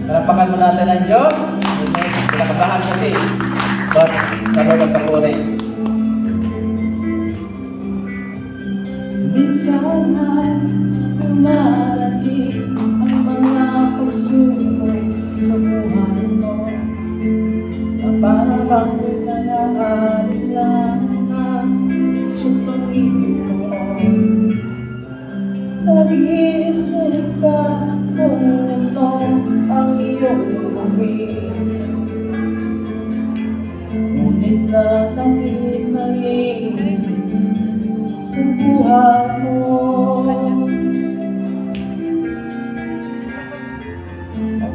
Palapakan mo natin ang Diyos. Amen. Pinakabahan kasi. But, sabay magpapuri. Minsan ay tumalaki ang mga pagsubok sa buhay mo, na parang nangangalan sa pag-ibig mo. Nag-iisip ka kung ano ang iyong gawin, ngunit nananginig sa buhay mo.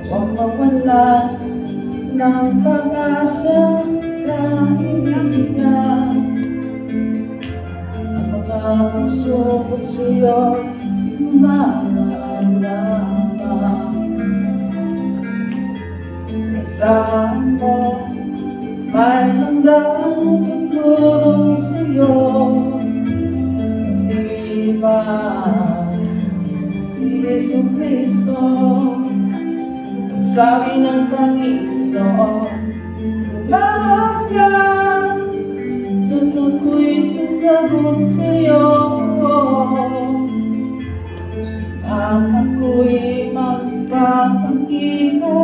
Huwag mawala ng pag-asa, kaibigan. Ang mga pagsubok sa'yo lumalabang. Kasama mo may handang tutulong sa'yo. Si Jesucristo, sabi ng Panginoon, tumawag ka, tutukoy sasagot sa'yo, at ako'y magpapakita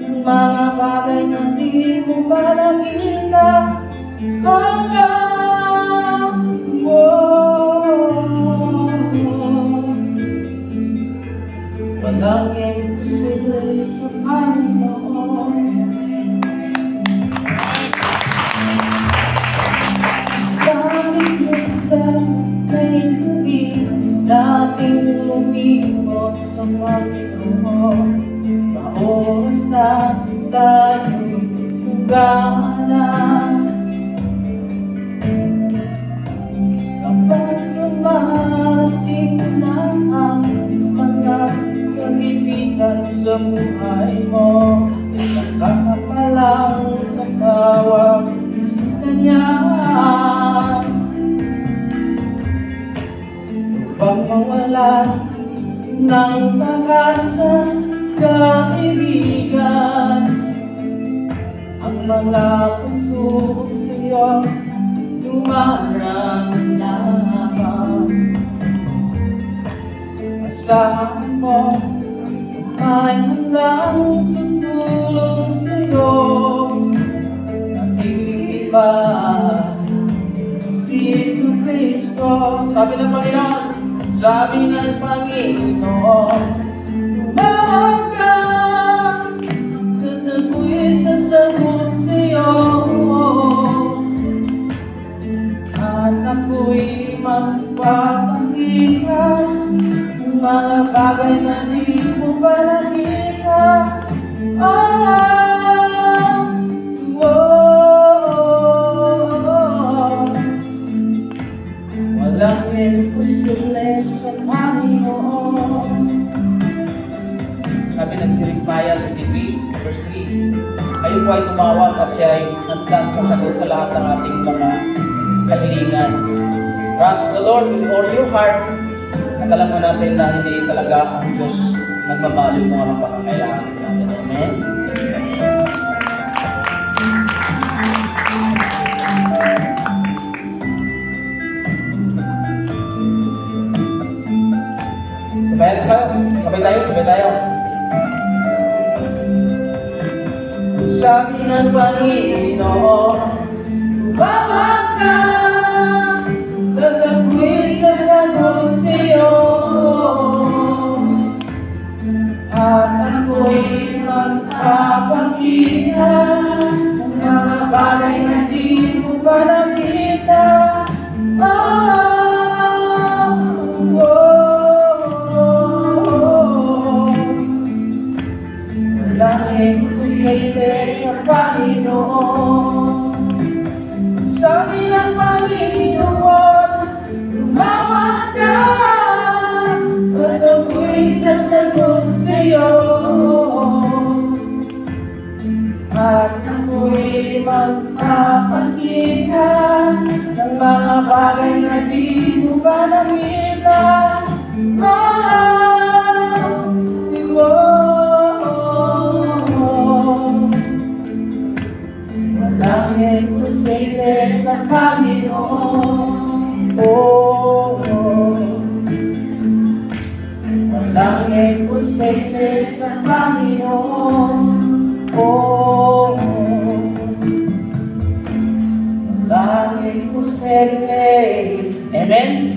ng mga bagay na di mo pa nakita. Walang imposible sa Panginoon. Bakit minsan may hindi nating lumimot sa Panginoon, sa oras na tayo'y sugana? Kapag lumating na ang mga kaibigan sa buhay mo, nakakapalang tumawag sa Kanya. Upang mawala ng pag-asa, kaibigan, ang mga pagsubok sa'yo dumarang-damang. Asahan mo may handang tutulong sa'yo, at hindi ba si Jesucristo. Sabi ng Panginoon, sabi ng Panginoon, tumawag ka, at ako'y sasagot sa'yo, at ako'y magpapakita ng mga bagay na di mo pa nakita. Walang imposible sa Panginoon. Sabi ng Jeremiah 33 verse 3, kayo po ay tumawag at siya ay handang sasagot sa lahat ng ating mga kahilingan. Trust the Lord with all your heart. At alam mo natin na hindi talaga ang Diyos nagmamahal ng mga pangangailangan natin. Amen? Sabay tayo. Sabi ng Panginoon, tumawag ka, at ako'y sasagot sa'yo, at ako'y magpapakita ng mga bagay na di mo pa nakita. Walang imposible sa Panginoon. Sabi ng Panginoon, tumawag ka, at ako'y sasagot sa'yo, at ako'y magpapakita ng mga bagay na di mo pa nakita. sa Panginoon. Oh, walang imposible sa Panginoon. Oh, walang imposible. Amen?